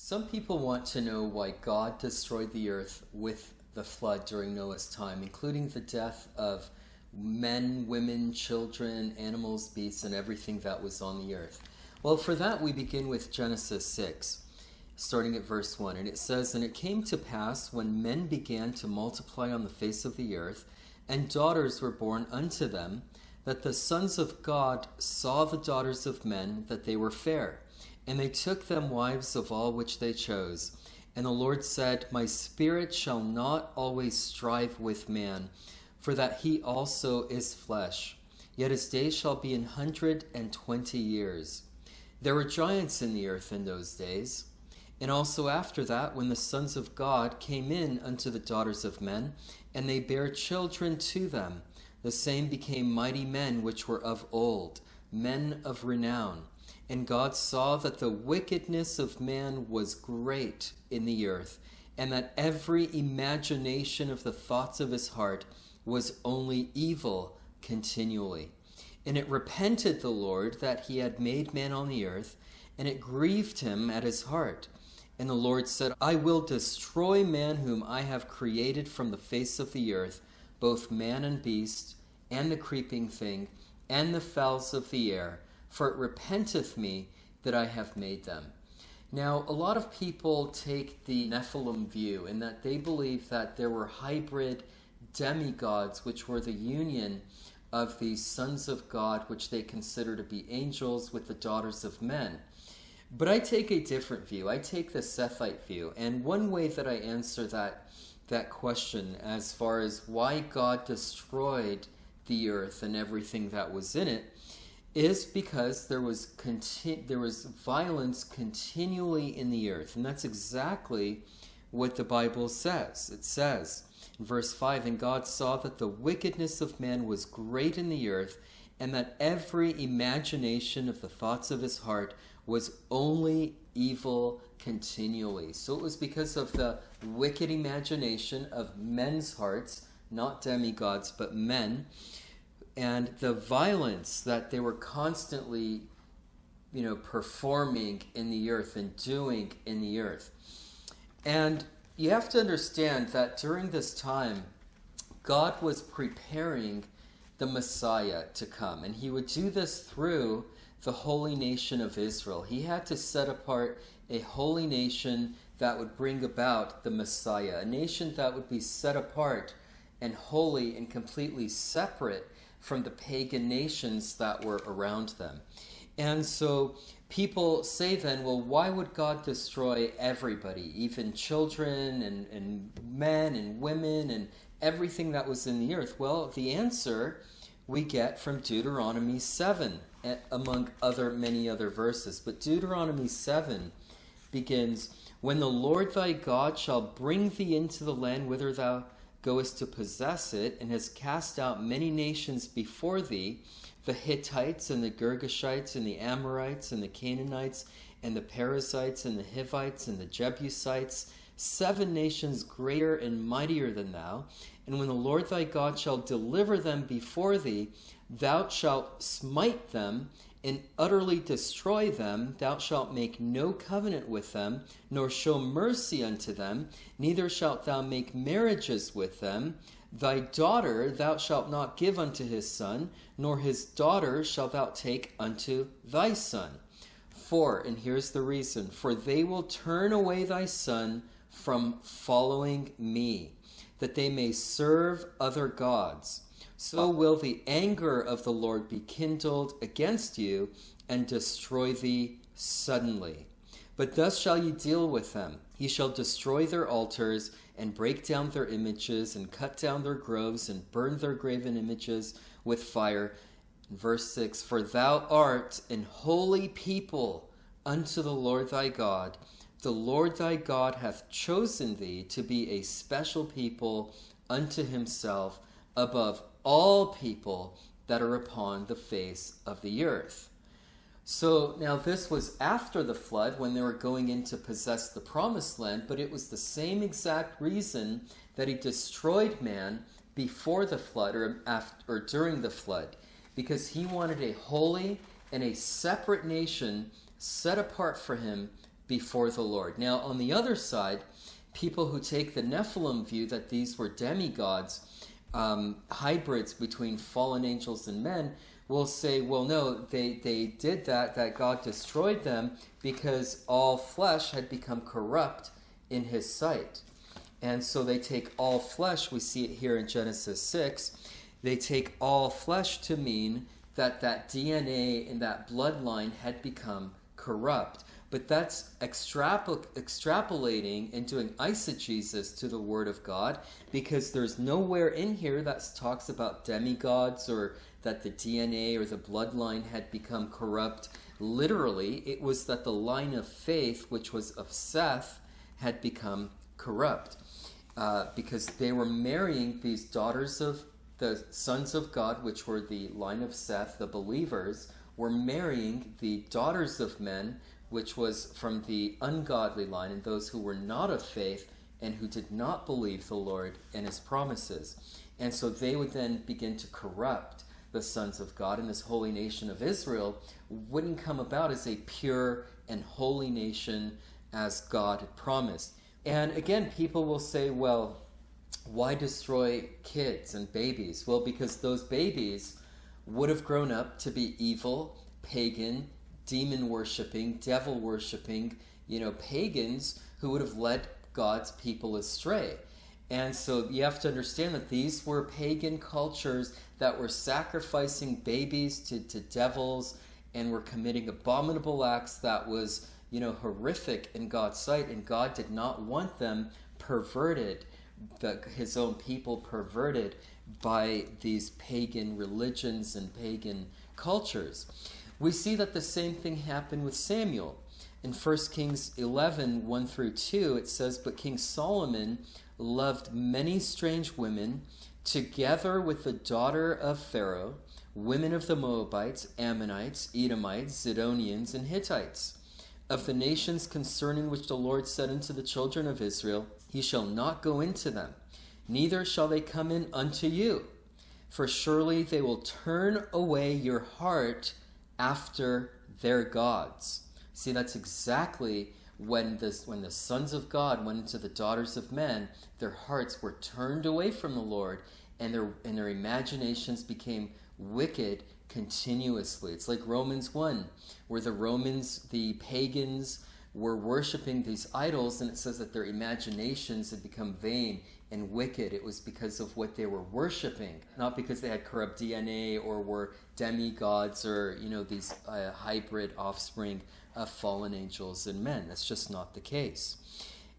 Some people want to know why God destroyed the earth with the flood during Noah's time, including the death of men, women, children, animals, beasts, and everything that was on the earth. Well, for that we begin with Genesis 6, starting at verse 1. And it says, "And it came to pass, when men began to multiply on the face of the earth, and daughters were born unto them, that the sons of God saw the daughters of men, that they were fair. And they took them wives of all which they chose. And the Lord said, My spirit shall not always strive with man, for that he also is flesh. Yet his days shall be 120 years. There were giants in the earth in those days. And also after that, when the sons of God came in unto the daughters of men, and they bare children to them, the same became mighty men which were of old, men of renown. And God saw that the wickedness of man was great in the earth, and that every imagination of the thoughts of his heart was only evil continually. And it repented the Lord that he had made man on the earth, and it grieved him at his heart. And the Lord said, I will destroy man whom I have created from the face of the earth, both man and beast, and the creeping thing, and the fowls of the air, for it repenteth me that I have made them." Now, a lot of people take the Nephilim view in that they believe that there were hybrid demi-gods, which were the union of the sons of God, which they consider to be angels, with the daughters of men. But I take a different view. I take the Sethite view. And one way that I answer that question as far as why God destroyed the earth and everything that was in it is because there was violence continually in the earth. And that's exactly what the Bible says. It says in verse 5, "And God saw that the wickedness of man was great in the earth, and that every imagination of the thoughts of his heart was only evil continually." So it was because of the wicked imagination of men's hearts, not demigods, but men, and the violence that they were constantly, performing in the earth and doing in the earth. And you have to understand that during this time, God was preparing the Messiah to come, and he would do this through the holy nation of Israel. He had to set apart a holy nation that would bring about the Messiah, a nation that would be set apart and holy and completely separate from the pagan nations that were around them. And so people say then, well, why would God destroy everybody, even children and men and women and everything that was in the earth? Well, the answer we get from Deuteronomy 7, among many other verses. But Deuteronomy 7 begins, "When the Lord thy God shall bring thee into the land whither thou goest to possess it, and has cast out many nations before thee, the Hittites and the Girgashites and the Amorites and the Canaanites and the Perizzites and the Hivites and the Jebusites, 7 nations greater and mightier than thou. And when the Lord thy God shall deliver them before thee, thou shalt smite them and utterly destroy them. Thou shalt make no covenant with them, nor show mercy unto them, neither shalt thou make marriages with them. Thy daughter thou shalt not give unto his son, nor his daughter shalt thou take unto thy son. For," and here's the reason, "for they will turn away thy son from following me, that they may serve other gods. So will the anger of the Lord be kindled against you, and destroy thee suddenly. But thus shall ye deal with them. Ye shall destroy their altars, and break down their images, and cut down their groves, and burn their graven images with fire." Verse 6, "For thou art an holy people unto the Lord thy God. The Lord thy God hath chosen thee to be a special people unto himself, above all people that are upon the face of the earth." So now this was after the flood, when they were going in to possess the promised land, but it was the same exact reason that he destroyed man before the flood or during the flood, because he wanted a holy and a separate nation set apart for him before the Lord. Now, on the other side, people who take the Nephilim view that these were demi-gods, hybrids between fallen angels and men, will say, well, no, they did that God destroyed them because all flesh had become corrupt in his sight. And so they take all flesh, we see it here in Genesis 6, they take all flesh to mean that DNA and that bloodline had become corrupt. But that's extrapolating and doing eisegesis to the Word of God, because there's nowhere in here that talks about demigods or that the DNA or the bloodline had become corrupt. Literally, it was that the line of faith, which was of Seth, had become corrupt. Because they were marrying these daughters of the sons of God, which were the line of Seth, the believers, were marrying the daughters of men, which was from the ungodly line, and those who were not of faith and who did not believe the Lord and his promises. And so they would then begin to corrupt the sons of God, and this holy nation of Israel wouldn't come about as a pure and holy nation as God had promised. And again, people will say, well, why destroy kids and babies? Well, because those babies would have grown up to be evil, pagan, demon-worshipping, devil-worshipping, pagans who would have led God's people astray. And so you have to understand that these were pagan cultures that were sacrificing babies to devils and were committing abominable acts that was, horrific in God's sight, and God did not want them perverted, his own people perverted by these pagan religions and pagan cultures. We see that the same thing happened with Samuel. In 1 Kings 11, 1 through 2, it says, "But King Solomon loved many strange women, together with the daughter of Pharaoh, women of the Moabites, Ammonites, Edomites, Zidonians, and Hittites. Of the nations concerning which the Lord said unto the children of Israel, Ye shall not go into them, neither shall they come in unto you. For surely they will turn away your heart after their gods." See, that's exactly when the sons of God went into the daughters of men, their hearts were turned away from the Lord, and their imaginations became wicked continuously. It's like Romans 1, where the pagans, were worshiping these idols, and it says that their imaginations had become vain and wicked. It was because of what they were worshiping, not because they had corrupt DNA or were demi-gods or, these hybrid offspring of fallen angels and men. That's just not the case.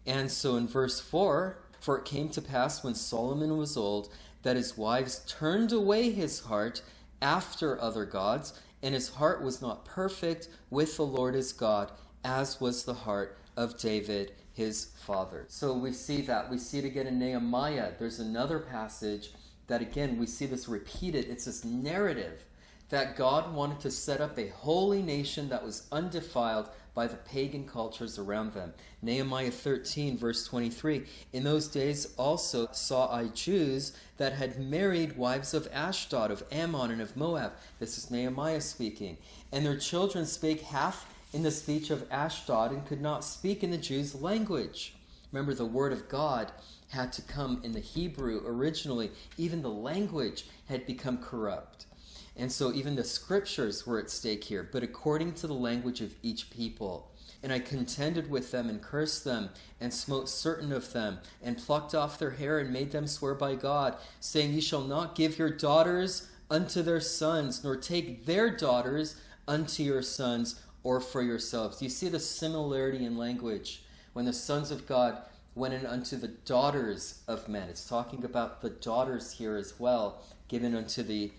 And so in verse 4, "For it came to pass when Solomon was old, that his wives turned away his heart after other gods, and his heart was not perfect with the Lord his God, as was the heart of David his father." So we see that. We see it again in Nehemiah. There's another passage that, again, we see this repeated. It's this narrative that God wanted to set up a holy nation that was undefiled by the pagan cultures around them. Nehemiah 13, verse 23, "In those days also saw I Jews that had married wives of Ashdod, of Ammon, and of Moab." This is Nehemiah speaking. "And their children spake half in the speech of Ashdod, and could not speak in the Jews' language." Remember, the word of God had to come in the Hebrew originally. Even the language had become corrupt. And so even the scriptures were at stake here, but according to the language of each people. "And I contended with them and cursed them and smote certain of them and plucked off their hair and made them swear by God, saying, Ye shall not give your daughters unto their sons, nor take their daughters unto your sons or for yourselves." Do you see the similarity in language? When the sons of God went in unto the daughters of men, it's talking about the daughters here as well, given unto the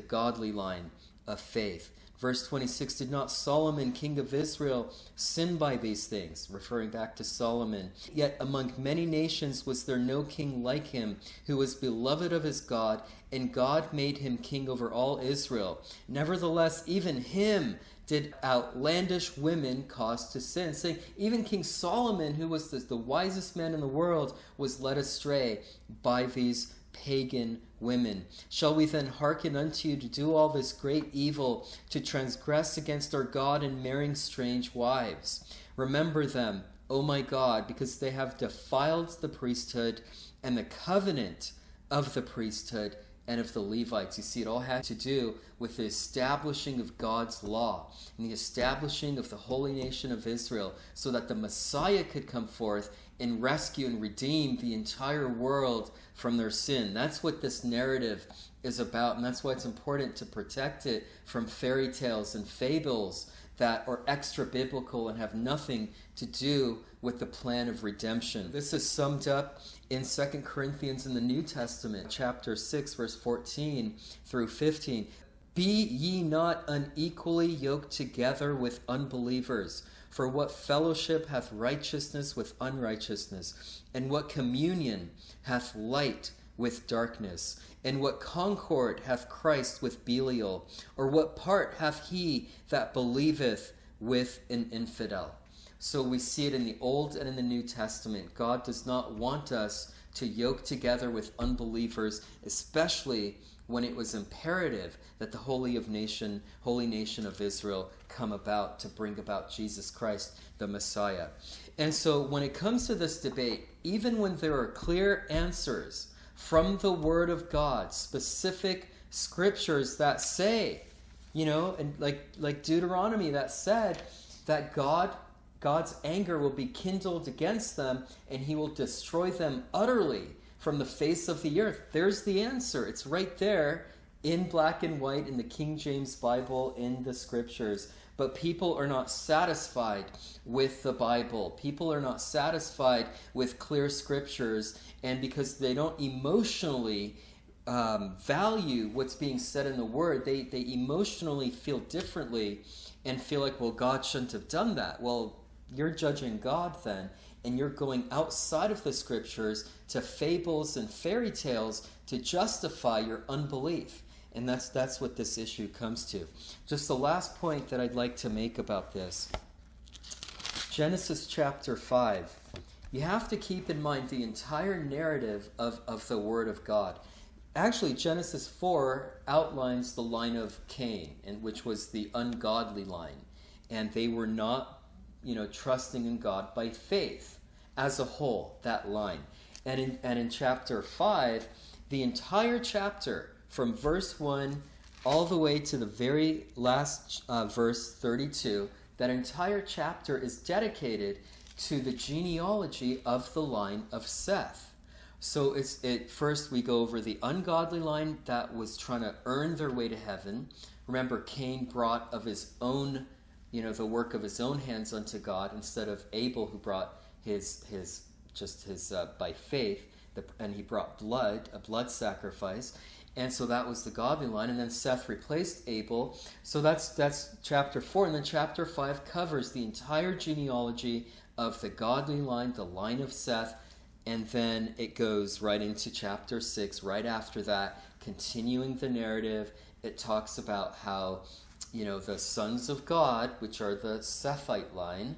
godly line of faith. Verse 26, "Did not Solomon, king of Israel, sin by these things?" Referring back to Solomon. "Yet among many nations was there no king like him, who was beloved of his God, and God made him king over all Israel. Nevertheless, even him did outlandish women cause to sin." Saying even King Solomon, who was the wisest man in the world, was led astray by these pagan women. "Shall we then hearken unto you to do all this great evil, to transgress against our God in marrying strange wives?" Remember them, O my God, because they have defiled the priesthood and the covenant of the priesthood and of the Levites. You see, it all had to do with the establishing of God's law and the establishing of the holy nation of Israel so that the Messiah could come forth and rescue and redeem the entire world from their sin. That's what this narrative is about, and that's why it's important to protect it from fairy tales and fables that are extra biblical and have nothing to do with the plan of redemption. This is summed up in 2 Corinthians in the New Testament, chapter 6, verse 14 through 15. Be ye not unequally yoked together with unbelievers. For what fellowship hath righteousness with unrighteousness? And what communion hath light with darkness? And what concord hath Christ with Belial? Or what part hath he that believeth with an infidel? So we see it in the Old and in the New Testament. God does not want us to yoke together with unbelievers, especially when it was imperative that the holy nation of Israel come about to bring about Jesus Christ, the Messiah. And so when it comes to this debate, even when there are clear answers from the Word of God, specific scriptures that say, and like Deuteronomy that said that God's anger will be kindled against them and he will destroy them utterly from the face of the earth. There's the answer. It's right there in black and white in the King James Bible, in the scriptures. But people are not satisfied with the Bible. People are not satisfied with clear scriptures. And because they don't emotionally value what's being said in the Word, they emotionally feel differently and feel like, well, God shouldn't have done that. Well, you're judging God then, and you're going outside of the scriptures to fables and fairy tales to justify your unbelief. And that's what this issue comes to. Just the last point that I'd like to make about this. Genesis chapter 5. You have to keep in mind the entire narrative of the Word of God. Actually, Genesis 4 outlines the line of Cain, which was the ungodly line. And they were not, trusting in God by faith as a whole, that line. And in chapter 5, the entire chapter, from verse 1 all the way to the very last verse 32, that entire chapter is dedicated to the genealogy of the line of Seth. So first we go over the ungodly line that was trying to earn their way to heaven. Remember, Cain brought of his own, the work of his own hands unto God, instead of Abel, who brought his by faith, and he brought a blood sacrifice. And so that was the godly line. And then Seth replaced Abel. So that's chapter 4. And then chapter 5 covers the entire genealogy of the godly line, the line of Seth. And then it goes right into chapter 6, right after that, continuing the narrative. It talks about how, the sons of God, which are the Sethite line,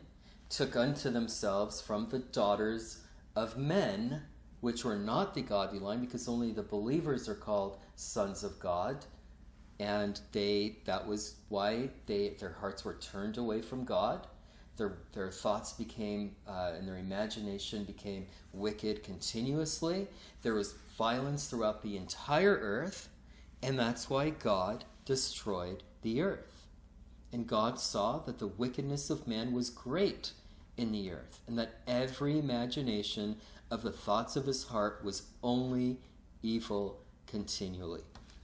took unto themselves from the daughters of men, which were not the godly line, because only the believers are called sons of God. And that was why their hearts were turned away from God. Their thoughts became, and their imagination became wicked continuously. There was violence throughout the entire earth, and that's why God destroyed the earth. And God saw that the wickedness of man was great in the earth, and that every imagination of the thoughts of his heart was only evil continually.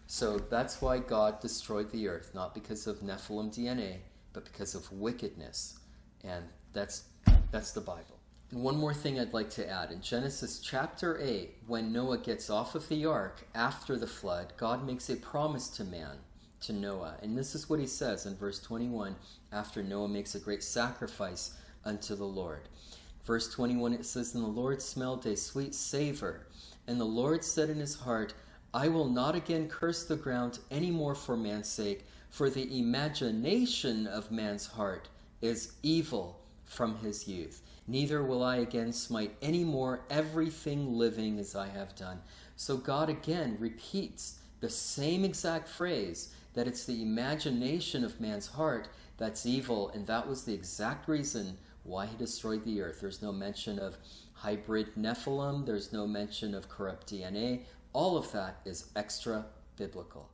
So that's why God destroyed the earth, not because of Nephilim DNA, but because of wickedness. And that's the Bible. And one more thing I'd like to add. In Genesis chapter 8, when Noah gets off of the ark after the flood, God makes a promise to man, to Noah. And this is what he says in verse 21, after Noah makes a great sacrifice unto the Lord. Verse 21, it says, And the Lord smelled a sweet savor, and the Lord said in his heart, I will not again curse the ground any more for man's sake, for the imagination of man's heart is evil from his youth. Neither will I again smite any more everything living as I have done. So God again repeats the same exact phrase, that it's the imagination of man's heart that's evil, and that was the exact reason why he destroyed the earth. There's no mention of hybrid Nephilim. There's no mention of corrupt DNA. All of that is extra biblical.